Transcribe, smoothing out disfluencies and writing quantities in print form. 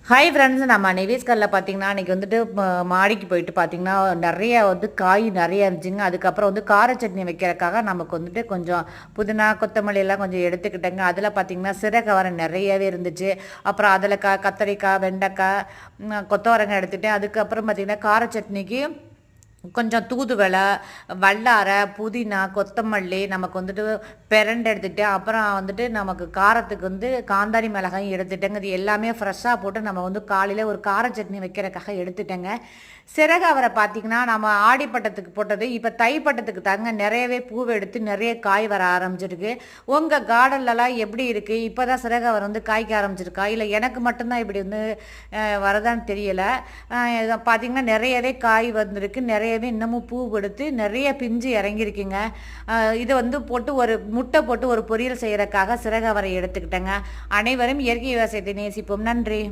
Hi friends, நம்ம நிவேஸ்கரில் பார்த்தீங்கன்னா இன்றைக்கி வந்துட்டு மாடிக்கு போயிட்டு பார்த்தீங்கன்னா நிறைய காய் நிறைய இருந்துச்சுங்க. அதுக்கப்புறம் கார சட்னி வைக்கிறதுக்காக நமக்கு கொஞ்சம் புதினா கொத்தமல்லி எல்லாம் கொஞ்சம் எடுத்துக்கிட்டேங்க. அதில் பார்த்தீங்கன்னா சிறகவரை நிறையவே இருந்துச்சு. அப்புறம் அதில் கத்தரிக்காய், வெண்டைக்காய், கொத்தவரங்காய் எடுத்துகிட்டேன். அதுக்கப்புறம் பார்த்தீங்கன்னா கார சட்னிக்கு கொஞ்சம் தூதுவளை, வல்லாரை, புதினா, கொத்தமல்லி, நமக்கு பிரண்டை எடுத்துக்கிட்டேன். அப்புறம் நமக்கு காரத்துக்கு காந்தாரி மிளகாயும் எடுத்துட்டேங்க. இது எல்லாமே ஃப்ரெஷ்ஷாக போட்டு நம்ம காலையில் ஒரு கார சட்னி வைக்கிறதுக்காக எடுத்துட்டேங்க. சிறகு அவரை பார்த்திங்கன்னா நம்ம ஆடிப்பட்டத்துக்கு போட்டது, இப்போ தைப்பட்டத்துக்கு தாங்க நிறையவே பூவை எடுத்து நிறைய காய் வர ஆரம்பிச்சிருக்கு. உங்கள் கார்டன்லலாம் எப்படி இருக்குது? இப்போ தான் சிறகு அவர் காய்க்க ஆரம்பிச்சிருக்கா, இல்லை எனக்கு மட்டும்தான் இப்படி வரதான்னு தெரியலை. பார்த்திங்கன்னா நிறையவே காய் வந்திருக்கு, நிறையவே இன்னமும் பூ எடுத்து நிறைய பிஞ்சு இறங்கியிருக்குங்க. இதை போட்டு ஒரு முட்டை போட்டு ஒரு பொரியல் செய்கிறதுக்காக சிறகு அவரை எடுத்துக்கிட்டேங்க. அனைவரும் இயற்கை விவசாயத்தை நேசிப்போம். நன்றி.